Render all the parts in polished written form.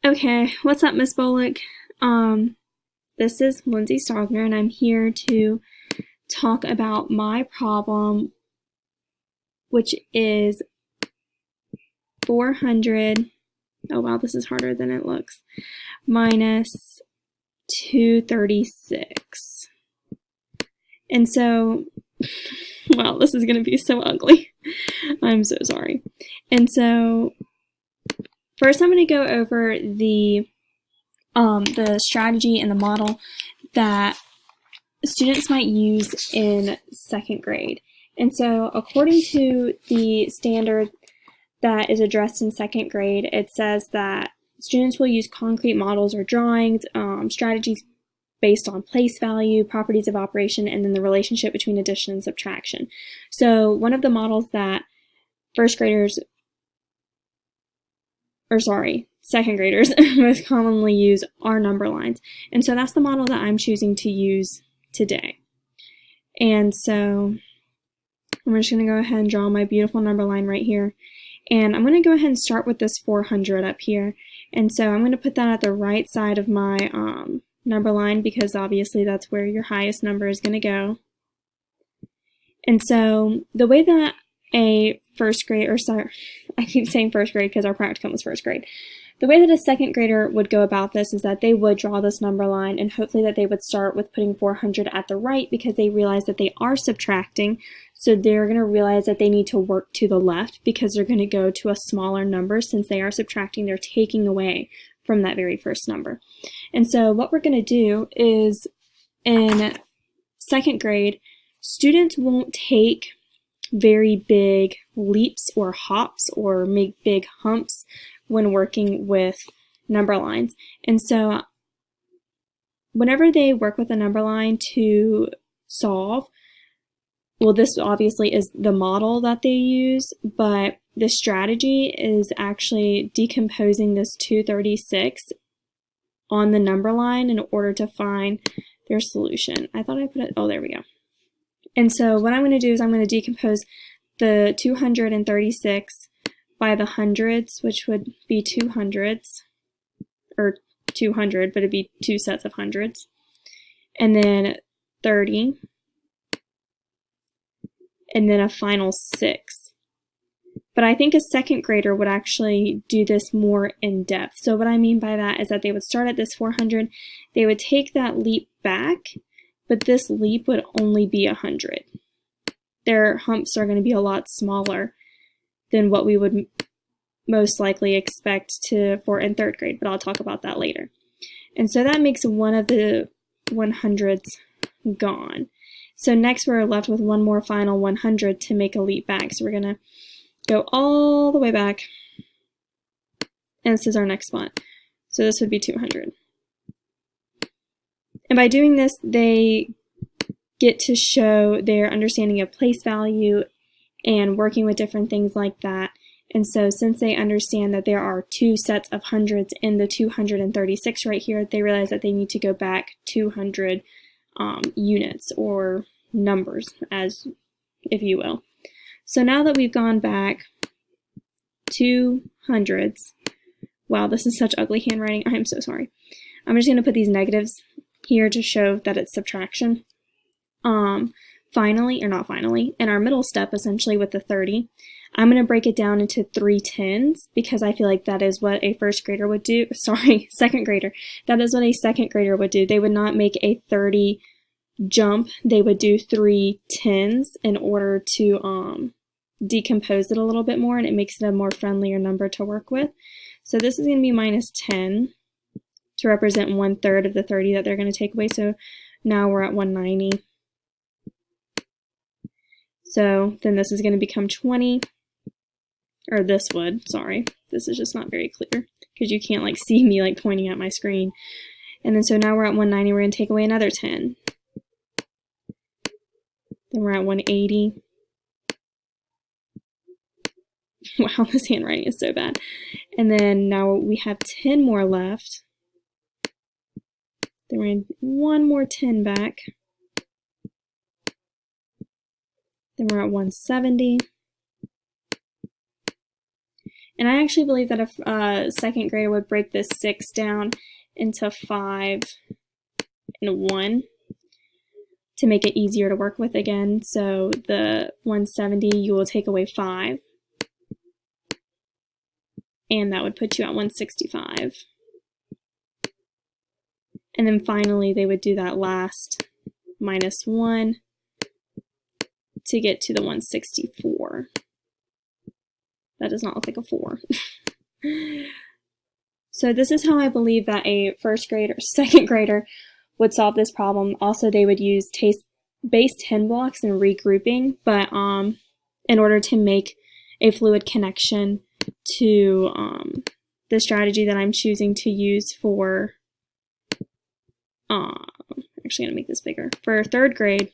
Okay, what's up, Miss Bullock? This is Lindsay Stogner, and I'm here to talk about my problem, which is 400, oh wow, this is harder than it looks, minus 236. And so, wow, this is going to be so ugly. I'm so sorry. And so, first I'm going to go over the strategy and the model that students might use in second grade. And so according to the standard that is addressed in second grade, it says that students will use concrete models or drawings, strategies based on place value, properties of operation, and then the relationship between addition and subtraction. So one of the models that second graders most commonly use are number lines. And so that's the model that I'm choosing to use today. And so I'm just going to go ahead and draw my beautiful number line right here. And I'm going to go ahead and start with this 400 up here. And so I'm going to put that at the right side of my number line because obviously that's where your highest number is going to go. And so the way that a first grade, or sorry, I keep saying first grade because our practicum was first grade. The way that a second grader would go about this is that they would draw this number line, and hopefully that they would start with putting 400 at the right because they realize that they are subtracting. So they're going to realize that they need to work to the left because they're going to go to a smaller number. Since they are subtracting, they're taking away from that very first number. And so what we're going to do is in second grade, students won't take very big leaps or hops or make big humps when working with number lines. And so whenever they work with a number line to solve, well, this obviously is the model that they use, but the strategy is actually decomposing this 236 on the number line in order to find their solution. I thought I put it, oh, there we go. And so what I'm going to do is I'm going to decompose the 236 by the hundreds, which would be 200s, or 200, but it'd be two sets of hundreds, and then 30, and then a final 6. But I think a second grader would actually do this more in depth. So what I mean by that is that they would start at this 400, they would take that leap back, but this leap would only be 100. Their humps are going to be a lot smaller than what we would most likely expect for in third grade, but I'll talk about that later. And so that makes one of the 100s gone. So next we're left with one more final 100 to make a leap back. So we're going to go all the way back, and this is our next spot. So this would be 200. And by doing this, they get to show their understanding of place value and working with different things like that. And so since they understand that there are two sets of hundreds in the 236 right here, they realize that they need to go back 200 units or numbers, as if you will. So now that we've gone back 200s, wow, this is such ugly handwriting. I am so sorry. I'm just going to put these negatives here to show that it's subtraction. Finally, or not finally, in our middle step, essentially with the 30, I'm going to break it down into 3 10s because I feel like that is what a first grader would do. Sorry, second grader. That is what a second grader would do. They would not make a 30 jump. They would do 3 10s in order to decompose it a little bit more, and it makes it a more friendlier number to work with. So this is going to be minus 10 to represent 1/3 of the 30 that they're going to take away. So now we're at 190. So then this is going to become 20, or this would, sorry, this is just not very clear because you can't like see me like pointing at my screen. And then so now we're at 190, we're going to take away another 10. Then we're at 180. Wow, this handwriting is so bad. And then now we have 10 more left. Then we're going to one more 10 back. Then we're at 170. And I actually believe that if a second grader would break this 6 down into 5 and 1 to make it easier to work with again. So the 170, you will take away 5. And that would put you at 165. And then finally, they would do that last minus 1 to get to the 164. That does not look like a 4. So this is how I believe that a first grader, second grader would solve this problem. Also, they would use base 10 blocks and regrouping, but in order to make a fluid connection to the strategy that I'm choosing to use for, I'm actually going to make this bigger. For third grade,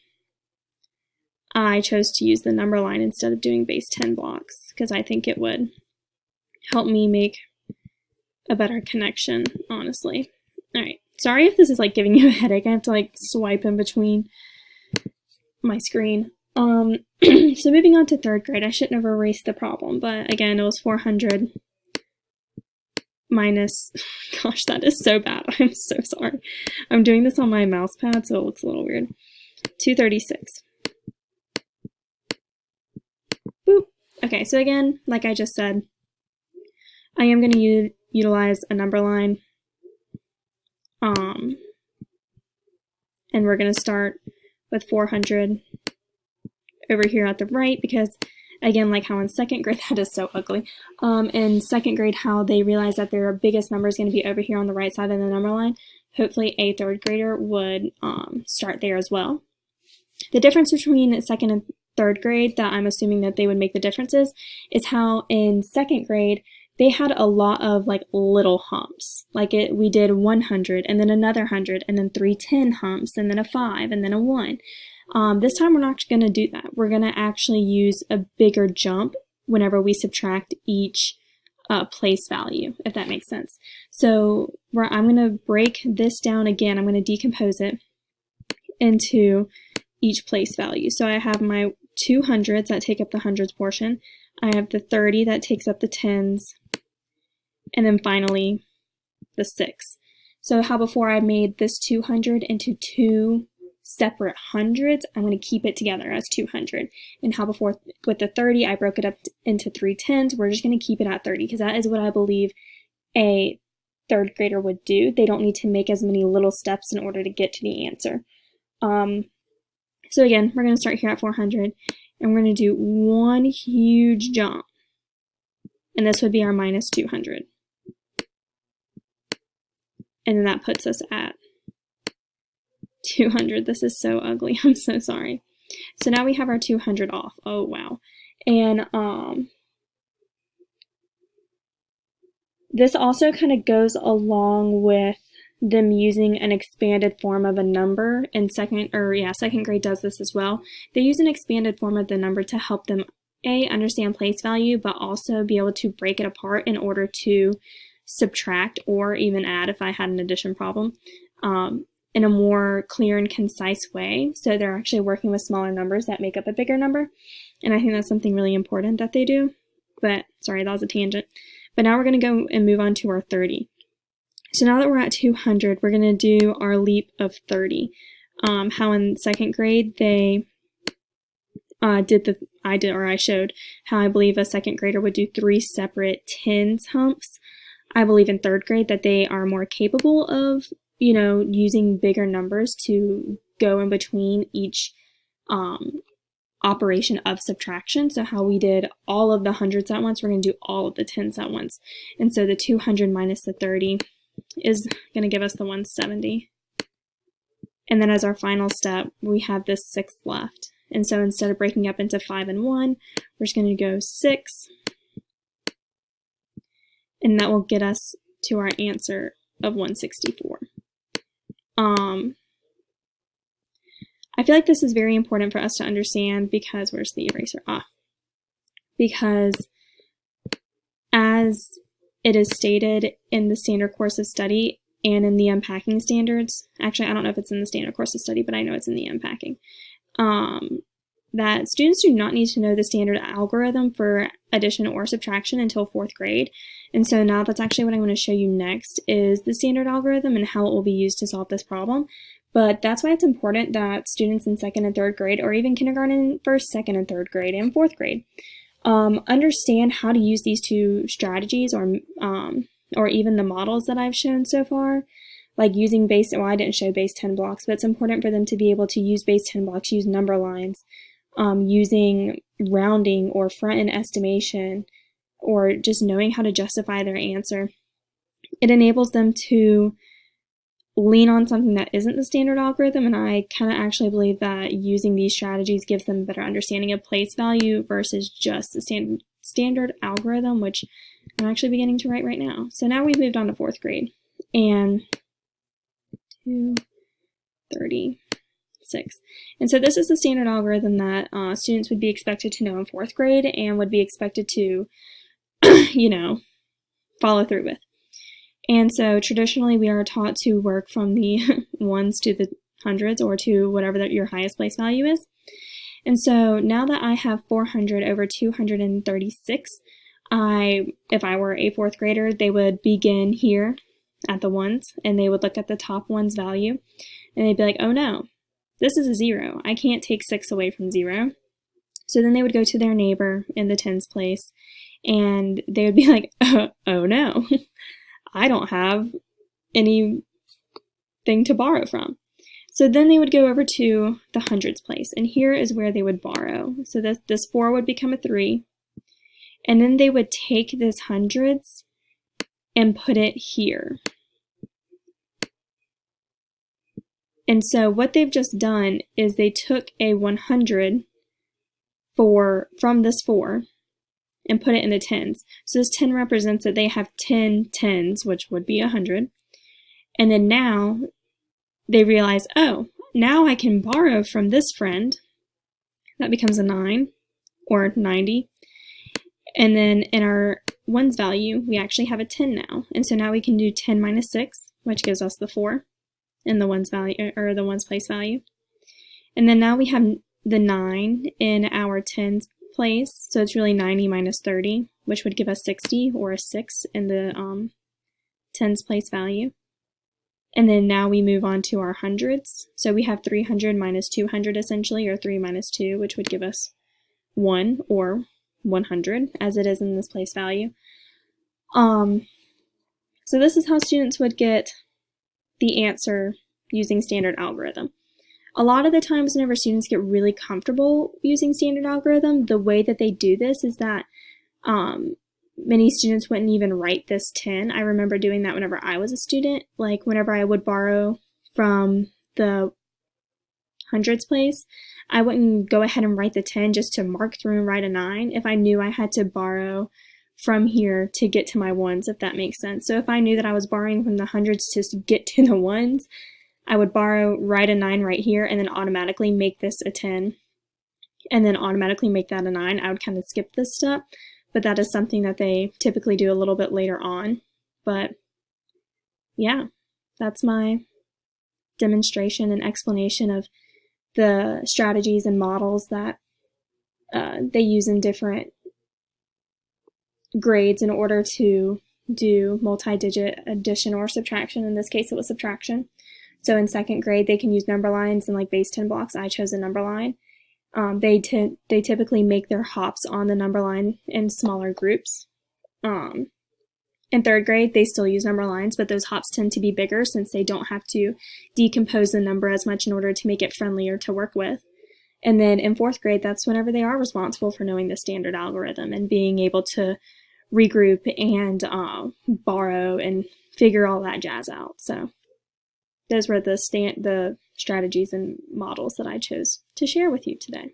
I chose to use the number line instead of doing base 10 blocks because I think it would help me make a better connection, honestly. All right, sorry if this is like giving you a headache. I have to like swipe in between my screen. So moving on to third grade, I shouldn't have erased the problem, but again, it was 400 minus, gosh, that is so bad. I'm so sorry. I'm doing this on my mouse pad, so it looks a little weird. 236. Boop. Okay, so again, like I just said, I am going to utilize a number line. And we're going to start with 400 over here at the right because, again, like how in second grade, that is so ugly. In second grade, how they realize that their biggest number is going to be over here on the right side of the number line. Hopefully a third grader would start there as well. The difference between second and third grade that I'm assuming that they would make the differences is how in second grade they had a lot of like little humps. Like we did 100 and then another 100 and then 310 humps and then a 5 and then a 1. This time we're not going to do that. We're going to actually use a bigger jump whenever we subtract each place value, if that makes sense. So I'm going to break this down again. I'm going to decompose it into each place value. So I have my 200s that take up the hundreds portion. I have the 30 that takes up the tens. And then finally the 6. So how before I made this 200 into 2 separate hundreds, I'm going to keep it together as 200. And how before with the 30, I broke it up into 3 tens. We're just going to keep it at 30 because that is what I believe a third grader would do. They don't need to make as many little steps in order to get to the answer. So again, we're going to start here at 400 and we're going to do one huge jump. And this would be our minus 200. And then that puts us at 200. This is so ugly. I'm so sorry. So now we have our 200 off. Oh, wow. And this also kind of goes along with them using an expanded form of a number in second grade does this as well. They use an expanded form of the number to help them understand place value, but also be able to break it apart in order to subtract or even add if I had an addition problem in a more clear and concise way. So they're actually working with smaller numbers that make up a bigger number. And I think that's something really important that they do. But sorry, that was a tangent. But now we're going to go and move on to our 30. So now that we're at 200, we're going to do our leap of 30. How in second grade they I showed how I believe a second grader would do 3 separate tens humps. I believe in third grade that they are more capable of, using bigger numbers to go in between each operation of subtraction. So how we did all of the hundreds at once, we're going to do all of the tens at once. And so the 200 minus the 30 is going to give us the 170. And then as our final step, we have this 6 left. And so instead of breaking up into 5 and 1, we're just going to go 6. And that will get us to our answer of 164. I feel like this is very important for us to understand because, where's the eraser? Because as it is stated in the standard course of study and in the unpacking standards, actually I don't know if it's in the standard course of study, but I know it's in the unpacking. that students do not need to know the standard algorithm for addition or subtraction until 4th grade. And so now that's actually what I'm going to show you next is the standard algorithm and how it will be used to solve this problem. But that's why it's important that students in 2nd and 3rd grade, or even kindergarten, 1st, 2nd, and 3rd grade, and 4th grade, understand how to use these two strategies or even the models that I've shown so far. Like using base, well, I didn't show base 10 blocks, but it's important for them to be able to use base 10 blocks, use number lines, using rounding or front-end estimation, or just knowing how to justify their answer. It enables them to lean on something that isn't the standard algorithm, and I kind of actually believe that using these strategies gives them a better understanding of place value versus just the standard algorithm, which I'm actually beginning to write right now. So now we've moved on to 4th grade, and 36. And so this is the standard algorithm that students would be expected to know in 4th grade and would be expected to, follow through with. And so traditionally we are taught to work from the ones to the hundreds or to whatever your highest place value is. And so now that I have 400 over 236, if I were a 4th grader, they would begin here at the ones, and they would look at the top one's value, and they'd be like, oh no, this is a 0. I can't take 6 away from 0. So then they would go to their neighbor in the tens place, and they would be like, oh no, I don't have anything to borrow from. So then they would go over to the hundreds place, and here is where they would borrow. So this 4 would become a 3, and then they would take this hundreds and put it here. And so what they've just done is they took a 100 from this 4 and put it in the tens. So this 10 represents that they have 10 tens, which would be 100. And then now they realize, oh, now I can borrow from this friend. That becomes a 9 or 90. And then in our ones value, we actually have a 10 now. And so now we can do 10 minus 6, which gives us the 4 in the ones value, or the ones place value. And then now we have the 9 in our tens place. So it's really 90 minus 30, which would give us 60, or a 6 in the tens place value. And then now we move on to our hundreds. So we have 300 minus 200 essentially, or 3 minus 2, which would give us 1, or 100, as it is in this place value. So this is how students would get the answer using standard algorithm. A lot of the times whenever students get really comfortable using standard algorithm, the way that they do this is that many students wouldn't even write this 10. I remember doing that whenever I was a student. Like whenever I would borrow from the hundreds place, I wouldn't go ahead and write the 10 just to mark through and write a 9 if I knew I had to borrow from here to get to my ones, if that makes sense. So if I knew that I was borrowing from the hundreds to get to the ones, I would write a 9 right here, and then automatically make this a 10, and then automatically make that a 9. I would kind of skip this step, but that is something that they typically do a little bit later on. But yeah, that's my demonstration and explanation of the strategies and models that they use in different grades in order to do multi-digit addition or subtraction. In this case, it was subtraction. So in 2nd grade, they can use number lines and like base 10 blocks. I chose a number line. They typically make their hops on the number line in smaller groups. In 3rd grade, they still use number lines, but those hops tend to be bigger since they don't have to decompose the number as much in order to make it friendlier to work with. And then in 4th grade, that's whenever they are responsible for knowing the standard algorithm and being able to regroup and borrow and figure all that jazz out. So those were the strategies and models that I chose to share with you today.